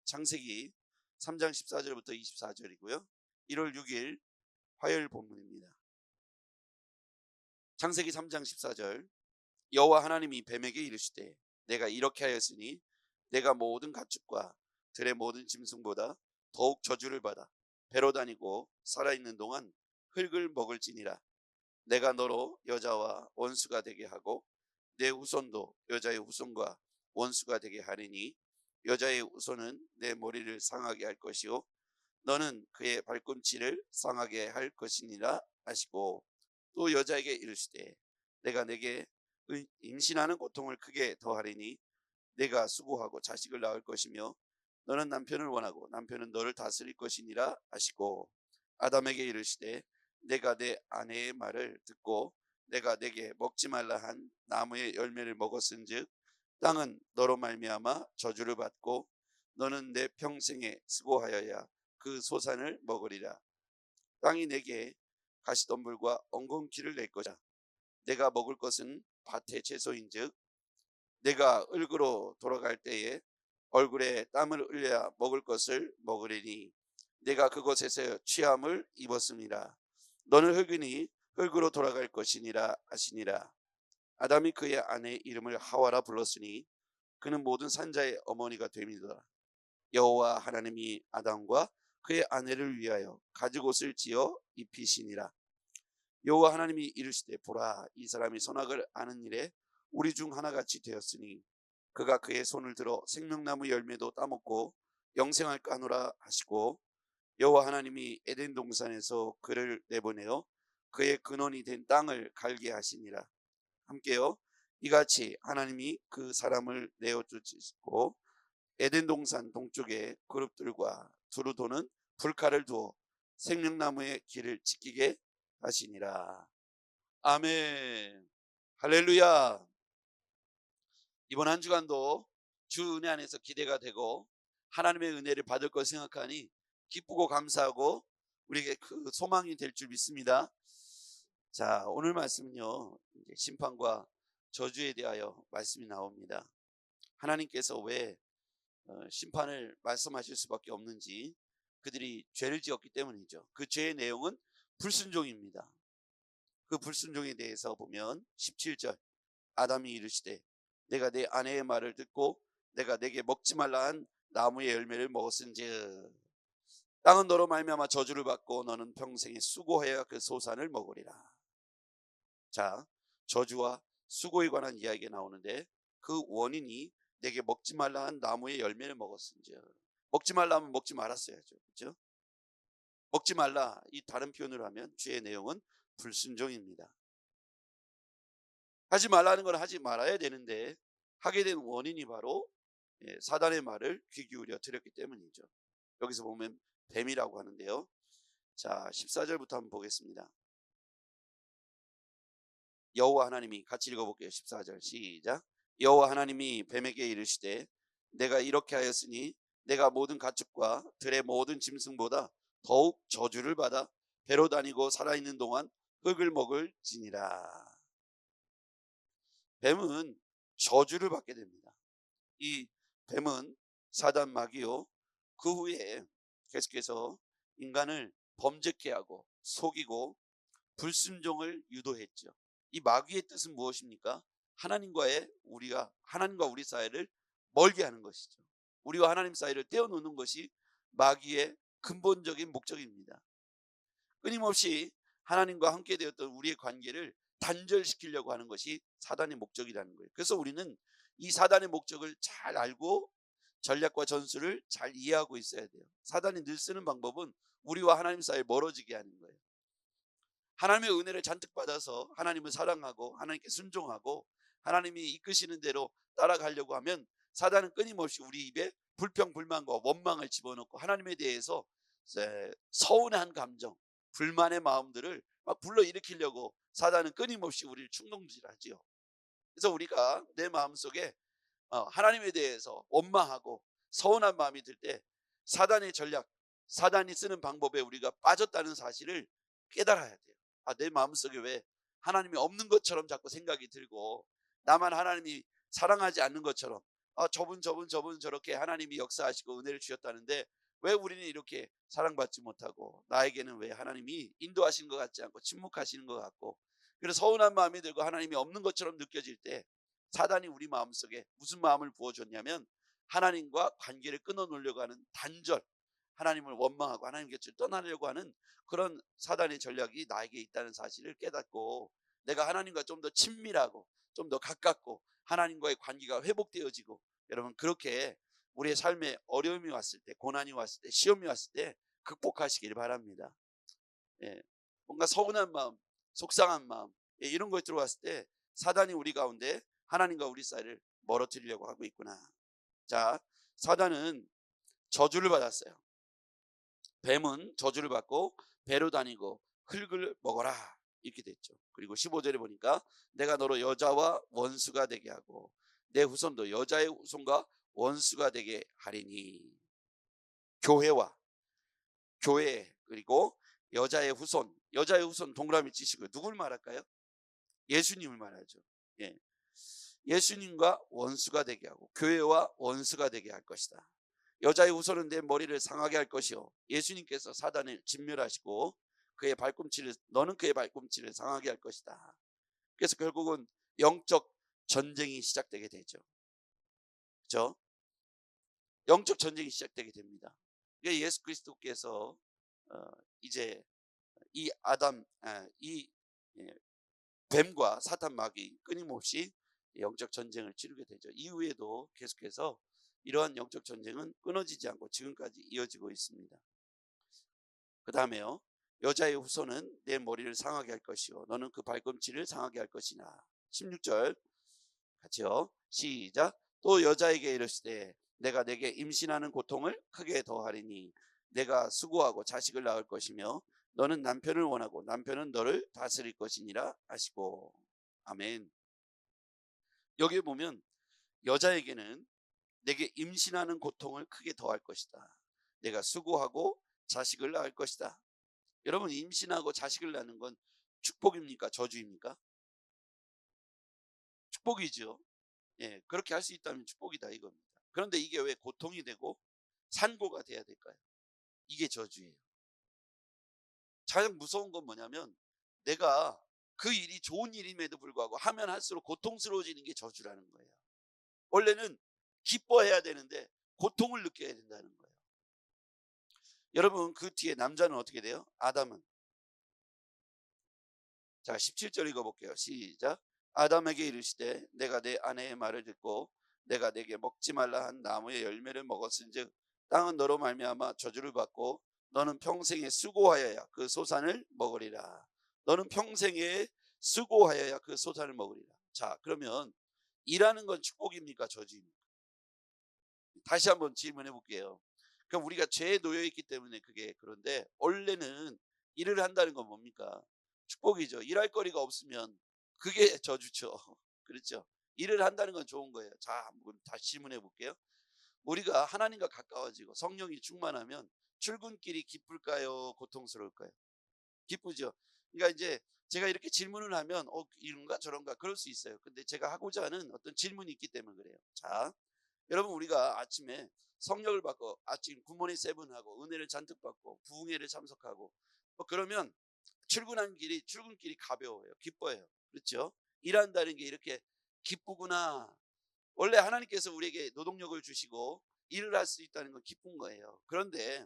창세기 3장 14절부터 24절이고요. 1월 6일 화요일 본문입니다. 창세기 3장 14절. 여호와 하나님이 뱀에게 이르시되 내가 이렇게 하였으니 내가 모든 가축과 들의 모든 짐승보다 더욱 저주를 받아 배로 다니고 살아있는 동안 흙을 먹을지니라. 내가 너로 여자와 원수가 되게 하고 내 후손도 여자의 후손과 원수가 되게 하리니 여자의 후손은 내 머리를 상하게 할 것이요 너는 그의 발꿈치를 상하게 할 것이니라 하시고, 또 여자에게 이르시되 내가 내게 임신하는 고통을 크게 더하리니 내가 수고하고 자식을 낳을 것이며 너는 남편을 원하고 남편은 너를 다스릴 것이니라 하시고, 아담에게 이르시되 내가 내 아내의 말을 듣고 내가 내게 먹지 말라 한 나무의 열매를 먹었은즉 땅은 너로 말미암아 저주를 받고 너는 내 평생에 수고하여야 그 소산을 먹으리라. 땅이 내게 가시덤불과 엉겅퀴를 낼 것이라. 내가 먹을 것은 밭의 채소인즉 내가 흙으로 돌아갈 때에 얼굴에 땀을 흘려야 먹을 것을 먹으리니 내가 그곳에서 취함을 입었습니다. 너는 흙이니 흙으로 돌아갈 것이니라 하시니라. 아담이 그의 아내의 이름을 하와라 불렀으니 그는 모든 산자의 어머니가 됨이더라. 여호와 하나님이 아담과 그의 아내를 위하여 가죽옷을 지어 입히시니라. 여호와 하나님이 이르시되 보라, 이 사람이 선악을 아는 일에 우리 중 하나같이 되었으니 그가 그의 손을 들어 생명나무 열매도 따먹고 영생할까 하노라 하시고, 여호와 하나님이 에덴 동산에서 그를 내보내어 그의 근원이 된 땅을 갈게 하시니라. 함께요. 이같이 하나님이 그 사람을 내어 주시고 에덴 동산 동쪽에 그룹들과 두루 도는 불칼을 두어 생명나무의 길을 지키게 하시니라. 아멘. 할렐루야. 이번 한 주간도 주 은혜 안에서 기대가 되고 하나님의 은혜를 받을 것 생각하니 기쁘고 감사하고 우리에게 그 소망이 될 줄 믿습니다. 자, 오늘 말씀은요, 이제 심판과 저주에 대하여 말씀이 나옵니다. 하나님께서 왜 심판을 말씀하실 수밖에 없는지, 그들이 죄를 지었기 때문이죠. 그 죄의 내용은 불순종입니다. 그 불순종에 대해서 보면 17절, 아담이 이르시되 내가 내 아내의 말을 듣고 내가 내게 먹지 말라 한 나무의 열매를 먹었은즉 땅은 너로 말미암아 저주를 받고 너는 평생에 수고해야 그 소산을 먹으리라. 자, 저주와 수고에 관한 이야기가 나오는데 그 원인이 내게 먹지 말라 한 나무의 열매를 먹었은즉, 먹지 말라 하면 먹지 말았어야죠. 그렇죠? 먹지 말라, 이 다른 표현으로 하면 죄의 내용은 불순종입니다. 하지 말라는 건 하지 말아야 되는데 하게 된 원인이 바로 사단의 말을 귀 기울여 들었기 때문이죠. 여기서 보면 뱀이라고 하는데요. 자, 14절부터 한번 보겠습니다. 여호와 하나님이, 같이 읽어볼게요. 14절 시작. 여호와 하나님이 뱀에게 이르시되 내가 이렇게 하였으니 내가 모든 가축과 들의 모든 짐승보다 더욱 저주를 받아 배로 다니고 살아있는 동안 흙을 먹을지니라. 뱀은 저주를 받게 됩니다. 이 뱀은 사단 마귀요, 그 후에 계속해서 인간을 범죄케 하고 속이고 불순종을 유도했죠. 이 마귀의 뜻은 무엇입니까? 하나님과 우리 사이를 멀게 하는 것이죠. 우리와 하나님 사이를 떼어놓는 것이 마귀의 근본적인 목적입니다. 끊임없이 하나님과 함께 되었던 우리의 관계를 단절시키려고 하는 것이 사단의 목적이라는 거예요. 그래서 우리는 이 사단의 목적을 잘 알고 전략과 전술을 잘 이해하고 있어야 돼요. 사단이 늘 쓰는 방법은 우리와 하나님 사이에 멀어지게 하는 거예요. 하나님의 은혜를 잔뜩 받아서 하나님을 사랑하고 하나님께 순종하고 하나님이 이끄시는 대로 따라가려고 하면 사단은 끊임없이 우리 입에 불평, 불만과 원망을 집어넣고 하나님에 대해서 서운한 감정, 불만의 마음들을 막 불러일으키려고 사단은 끊임없이 우리를 충동질하지요. 그래서 우리가 내 마음속에 하나님에 대해서 원망하고 서운한 마음이 들 때 사단의 전략, 사단이 쓰는 방법에 우리가 빠졌다는 사실을 깨달아야 돼요. 내 마음속에 왜 하나님이 없는 것처럼 자꾸 생각이 들고 나만 하나님이 사랑하지 않는 것처럼 저분 저렇게 하나님이 역사하시고 은혜를 주셨다는데 왜 우리는 이렇게 사랑받지 못하고, 나에게는 왜 하나님이 인도하시는 것 같지 않고 침묵하시는 것 같고, 그래서 서운한 마음이 들고 하나님이 없는 것처럼 느껴질 때 사단이 우리 마음속에 무슨 마음을 부어줬냐면, 하나님과 관계를 끊어놓으려고 하는 단절, 하나님을 원망하고 하나님 곁을 떠나려고 하는 그런 사단의 전략이 나에게 있다는 사실을 깨닫고, 내가 하나님과 좀 더 친밀하고 좀 더 가깝고 하나님과의 관계가 회복되어지고, 여러분 그렇게 우리의 삶에 어려움이 왔을 때, 고난이 왔을 때, 시험이 왔을 때 극복하시길 바랍니다. 예, 뭔가 서운한 마음, 속상한 마음, 이런 걸 들어왔을 때 사단이 우리 가운데 하나님과 우리 사이를 멀어뜨리려고 하고 있구나. 자, 사단은 저주를 받았어요. 뱀은 저주를 받고 배로 다니고 흙을 먹어라 이렇게 됐죠. 그리고 15절에 보니까 내가 너로 여자와 원수가 되게 하고 내 후손도 여자의 후손과 원수가 되게 하리니. 교회와 교회, 그리고 여자의 후손 동그라미 치시고 누굴 말할까요? 예수님을 말하죠. 예. 예수님과 원수가 되게 하고 교회와 원수가 되게 할 것이다. 여자의 후손은 내 머리를 상하게 할 것이요, 예수님께서 사단을 진멸하시고 너는 그의 발꿈치를 상하게 할 것이다. 그래서 결국은 영적 전쟁이 시작되게 되죠. 그렇죠? 영적 전쟁이 시작되게 됩니다. 예수 그리스도께서 이제 이 뱀과 사탄 마귀 끊임없이 영적 전쟁을 치르게 되죠. 이후에도 계속해서 이러한 영적 전쟁은 끊어지지 않고 지금까지 이어지고 있습니다. 그 다음에요, 여자의 후손은 내 머리를 상하게 할 것이요 너는 그 발꿈치를 상하게 할 것이나. 16절 같이요, 시작. 또 여자에게 이르시되 내가 내게 임신하는 고통을 크게 더하리니 내가 수고하고 자식을 낳을 것이며 너는 남편을 원하고 남편은 너를 다스릴 것이니라 하시고. 아멘. 여기에 보면 여자에게는 내게 임신하는 고통을 크게 더할 것이다. 내가 수고하고 자식을 낳을 것이다. 여러분, 임신하고 자식을 낳는 건 축복입니까? 저주입니까? 축복이죠. 예, 그렇게 할 수 있다면 축복이다 이겁니다. 그런데 이게 왜 고통이 되고 산고가 돼야 될까요? 이게 저주예요. 가장 무서운 건 뭐냐면, 내가 그 일이 좋은 일임에도 불구하고 하면 할수록 고통스러워지는 게 저주라는 거예요. 원래는 기뻐해야 되는데 고통을 느껴야 된다는 거예요. 여러분, 그 뒤에 남자는 어떻게 돼요? 아담은. 자, 17절 읽어볼게요. 시작. 아담에게 이르시되 내가 내 아내의 말을 듣고 내가 내게 먹지 말라 한 나무의 열매를 먹었은즉 땅은 너로 말미암아 저주를 받고 너는 평생에 수고하여야 그 소산을 먹으리라. 너는 평생에 수고하여야 그 소산을 먹으리라. 자, 그러면 일하는 건 축복입니까? 저주입니까? 다시 한번 질문해 볼게요. 그럼 우리가 죄에 놓여 있기 때문에 그게 그런데, 원래는 일을 한다는 건 뭡니까? 축복이죠. 일할 거리가 없으면 그게 저주죠. 그렇죠? 일을 한다는 건 좋은 거예요. 자, 한번 다시 질문해 볼게요. 우리가 하나님과 가까워지고 성령이 충만하면 출근길이 기쁠까요? 고통스러울까요? 기쁘죠. 그러니까 이제 제가 이렇게 질문을 하면 이런가 저런가 그럴 수 있어요. 근데 제가 하고자 하는 어떤 질문이 있기 때문에 그래요. 자, 여러분, 우리가 아침에 성령을 받고 아침 굿모닝 세븐하고 은혜를 잔뜩 받고 부흥회를 참석하고 그러면 출근길이 가벼워요. 기뻐요. 그렇죠? 일한다는 게 이렇게 기쁘구나. 원래 하나님께서 우리에게 노동력을 주시고 일을 할 수 있다는 건 기쁜 거예요. 그런데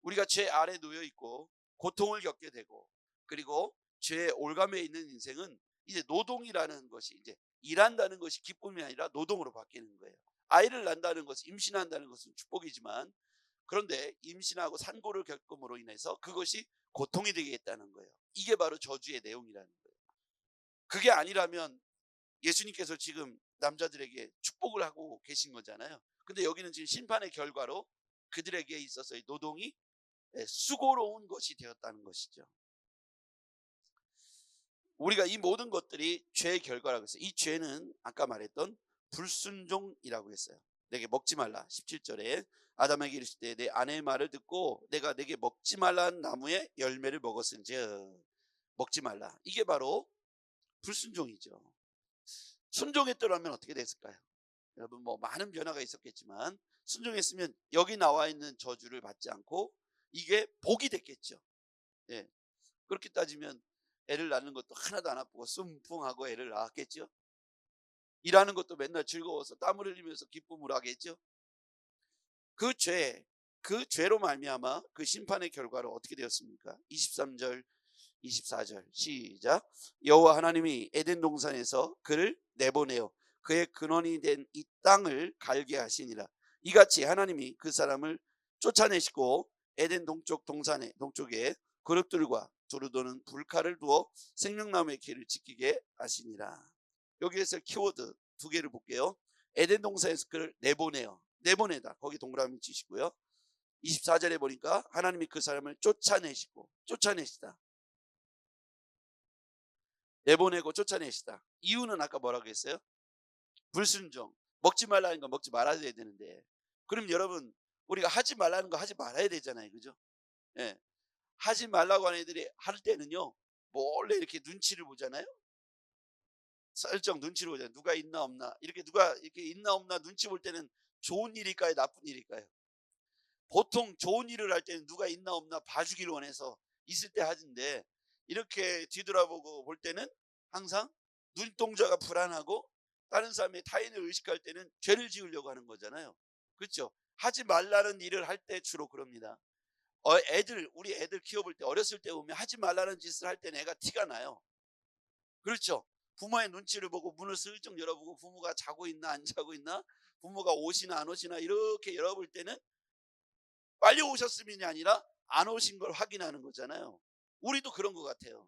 우리가 죄 아래 놓여 있고 고통을 겪게 되고, 그리고 죄에 올가매 있는 인생은 이제 노동이라는 것이, 이제 일한다는 것이 기쁨이 아니라 노동으로 바뀌는 거예요. 아이를 낳는다는 것은, 임신한다는 것은 축복이지만, 그런데 임신하고 산고를 겪음으로 인해서 그것이 고통이 되겠다는 거예요. 이게 바로 저주의 내용이라는 거예요. 그게 아니라면 예수님께서 지금 남자들에게 축복을 하고 계신 거잖아요. 근데 여기는 지금 심판의 결과로 그들에게 있어서의 노동이 수고로운 것이 되었다는 것이죠. 우리가 이 모든 것들이 죄의 결과라고 했어요. 이 죄는 아까 말했던 불순종이라고 했어요. 내게 먹지 말라. 17절에 아담에게 이르시되 내 아내의 말을 듣고 내가 내게 먹지 말라는 나무의 열매를 먹었은즉. 먹지 말라, 이게 바로 불순종이죠. 순종했더라면 어떻게 됐을까요? 여러분 뭐 많은 변화가 있었겠지만 순종했으면 여기 나와 있는 저주를 받지 않고 이게 복이 됐겠죠. 예. 그렇게 따지면 애를 낳는 것도 하나도 안 아프고 순풍하고 애를 낳았겠죠. 일하는 것도 맨날 즐거워서 땀을 흘리면서 기쁨을 하겠죠. 그 죄, 그 죄로 말미암아 그 심판의 결과로 어떻게 되었습니까? 23절, 24절 시작. 여호와 하나님이 에덴 동산에서 그를 내보내어 그의 근원이 된 이 땅을 갈게 하시니라. 이같이 하나님이 그 사람을 쫓아내시고 에덴 동쪽 동산의 동쪽에 그룹들과 두루도는 불칼을 두어 생명나무의 길을 지키게 하시니라. 여기에서 키워드 두 개를 볼게요. 에덴 동산에서 그를 내보내어, 내보내다, 거기 동그라미 치시고요. 24절에 보니까 하나님이 그 사람을 쫓아내시고, 쫓아내시다, 내보내고 쫓아내시다. 이유는 아까 뭐라고 했어요? 불순종. 먹지 말라는 거 먹지 말아야 되는데, 그럼 여러분 우리가 하지 말라는 거 하지 말아야 되잖아요, 그죠? 예. 하지 말라고 하는 애들이 할 때는요, 몰래 이렇게 눈치를 보잖아요. 살짝 눈치를 보잖아요. 누가 있나 없나, 이렇게 누가 이렇게 있나 없나 눈치 볼 때는 좋은 일일까요, 나쁜 일일까요? 보통 좋은 일을 할 때는 누가 있나 없나 봐주기를 원해서 있을 때 하는데, 이렇게 뒤돌아보고 볼 때는 항상 눈동자가 불안하고 다른 사람의 타인을 의식할 때는 죄를 지으려고 하는 거잖아요. 그렇죠? 하지 말라는 일을 할 때 주로 그럽니다. 우리 애들 키워볼 때 어렸을 때 보면 하지 말라는 짓을 할 때는 애가 티가 나요. 그렇죠? 부모의 눈치를 보고 문을 슬쩍 열어보고 부모가 자고 있나 안 자고 있나, 부모가 오시나 안 오시나 이렇게 열어볼 때는 빨리 오셨음이 아니라 안 오신 걸 확인하는 거잖아요. 우리도 그런 것 같아요.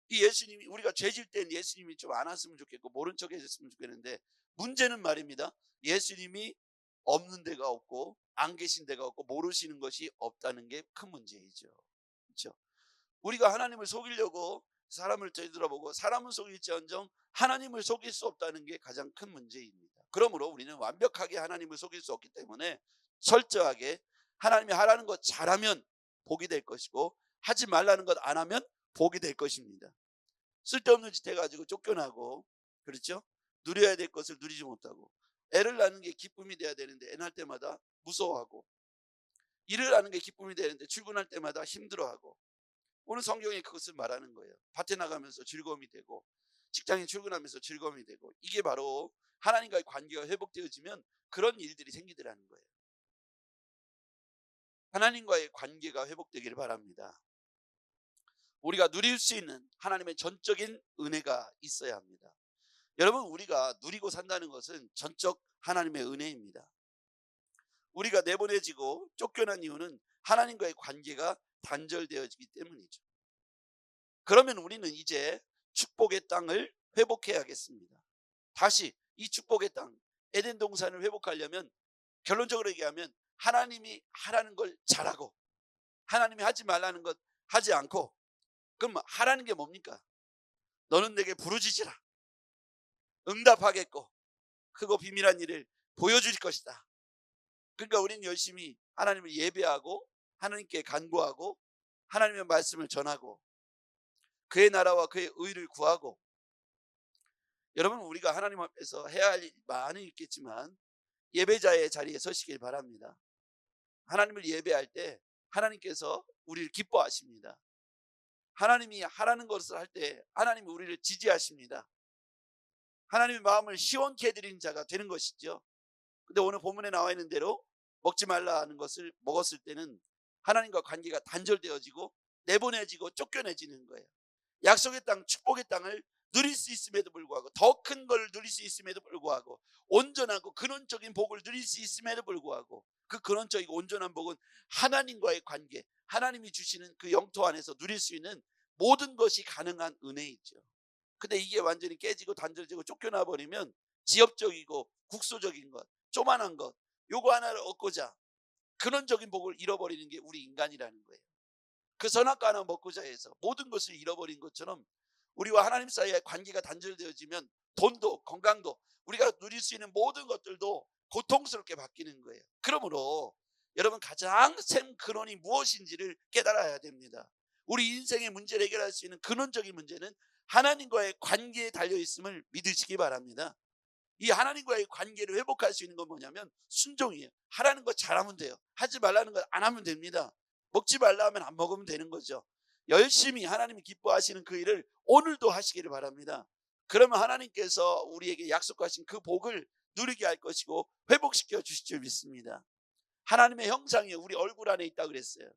이 예수님이, 우리가 죄질 땐 예수님이 좀 안 왔으면 좋겠고 모른 척 해줬으면 좋겠는데, 문제는 말입니다, 예수님이 없는 데가 없고 안 계신 데가 없고 모르시는 것이 없다는 게 큰 문제이죠. 그렇죠? 우리가 하나님을 속이려고 사람을 되돌아보고 사람은 속일지언정 하나님을 속일 수 없다는 게 가장 큰 문제입니다. 그러므로 우리는 완벽하게 하나님을 속일 수 없기 때문에 철저하게 하나님이 하라는 것 잘하면 복이 될 것이고 하지 말라는 것 안 하면 복이 될 것입니다. 쓸데없는 짓 해가지고 쫓겨나고, 그렇죠? 누려야 될 것을 누리지 못하고, 애를 낳는 게 기쁨이 돼야 되는데 애 낳을 때마다 무서워하고, 일을 하는 게 기쁨이 되는데 출근할 때마다 힘들어하고, 오늘 성경에 그것을 말하는 거예요. 밭에 나가면서 즐거움이 되고 직장에 출근하면서 즐거움이 되고, 이게 바로 하나님과의 관계가 회복되어지면 그런 일들이 생기더라는 거예요. 하나님과의 관계가 회복되기를 바랍니다. 우리가 누릴 수 있는 하나님의 전적인 은혜가 있어야 합니다. 여러분, 우리가 누리고 산다는 것은 전적 하나님의 은혜입니다. 우리가 내보내지고 쫓겨난 이유는 하나님과의 관계가 단절되어지기 때문이죠. 그러면 우리는 이제 축복의 땅을 회복해야겠습니다. 다시 이 축복의 땅, 에덴 동산을 회복하려면 결론적으로 얘기하면 하나님이 하라는 걸 잘하고 하나님이 하지 말라는 것 하지 않고, 그럼 하라는 게 뭡니까? 너는 내게 부르짖으라, 응답하겠고 크고 비밀한 일을 보여줄 것이다. 그러니까 우리는 열심히 하나님을 예배하고 하나님께 간구하고 하나님의 말씀을 전하고 그의 나라와 그의 의를 구하고, 여러분 우리가 하나님 앞에서 해야 할 일이 많이 있겠지만 예배자의 자리에 서시길 바랍니다. 하나님을 예배할 때 하나님께서 우리를 기뻐하십니다. 하나님이 하라는 것을 할 때 하나님이 우리를 지지하십니다. 하나님의 마음을 시원케 해드리는 자가 되는 것이죠. 근데 오늘 본문에 나와 있는 대로 먹지 말라는 것을 먹었을 때는 하나님과 관계가 단절되어지고 내보내지고 쫓겨내지는 거예요. 약속의 땅, 축복의 땅을 누릴 수 있음에도 불구하고, 더 큰 걸 누릴 수 있음에도 불구하고, 온전하고 근원적인 복을 누릴 수 있음에도 불구하고, 그 근원적이고 온전한 복은 하나님과의 관계, 하나님이 주시는 그 영토 안에서 누릴 수 있는 모든 것이 가능한 은혜이죠. 근데 이게 완전히 깨지고 단절되고 쫓겨나 버리면 지엽적이고 국소적인 것, 조만한 것, 요거 하나를 얻고자 근원적인 복을 잃어버리는 게 우리 인간이라는 거예요. 그 선악과 하나 먹고자 해서 모든 것을 잃어버린 것처럼 우리와 하나님 사이의 관계가 단절되어지면 돈도 건강도 우리가 누릴 수 있는 모든 것들도 고통스럽게 바뀌는 거예요. 그러므로 여러분, 가장 샘 근원이 무엇인지를 깨달아야 됩니다. 우리 인생의 문제를 해결할 수 있는 근원적인 문제는 하나님과의 관계에 달려있음을 믿으시기 바랍니다. 이 하나님과의 관계를 회복할 수 있는 건 뭐냐면 순종이에요. 하라는 거 잘하면 돼요. 하지 말라는 거 안 하면 됩니다. 먹지 말라 하면 안 먹으면 되는 거죠. 열심히 하나님이 기뻐하시는 그 일을 오늘도 하시기를 바랍니다. 그러면 하나님께서 우리에게 약속하신 그 복을 누리게 할 것이고 회복시켜 주실 줄 믿습니다. 하나님의 형상이 우리 얼굴 안에 있다 그랬어요.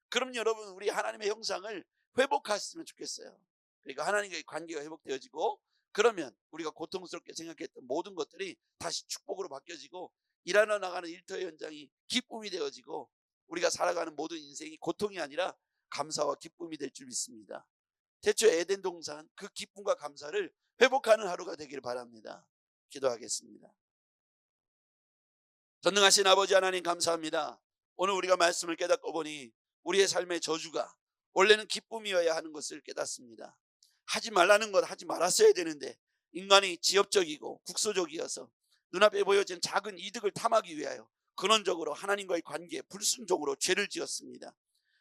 그럼 여러분, 우리 하나님의 형상을 회복했으면 좋겠어요. 그러니까 하나님과의 관계가 회복되어지고, 그러면 우리가 고통스럽게 생각했던 모든 것들이 다시 축복으로 바뀌어지고, 일하러 나가는 일터의 현장이 기쁨이 되어지고, 우리가 살아가는 모든 인생이 고통이 아니라 감사와 기쁨이 될 줄 믿습니다. 태초 에덴 동산 그 기쁨과 감사를 회복하는 하루가 되기를 바랍니다. 기도하겠습니다. 전능하신 아버지 하나님, 감사합니다. 오늘 우리가 말씀을 깨닫고 보니 우리의 삶의 저주가 원래는 기쁨이어야 하는 것을 깨닫습니다. 하지 말라는 것 하지 말았어야 되는데 인간이 지엽적이고 국소적이어서 눈앞에 보여지는 작은 이득을 탐하기 위하여 근원적으로 하나님과의 관계에 불순종으로 죄를 지었습니다.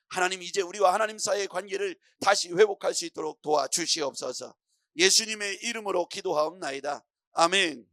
하나님, 이제 우리와 하나님 사이의 관계를 다시 회복할 수 있도록 도와주시옵소서. 예수님의 이름으로 기도하옵나이다. 아멘.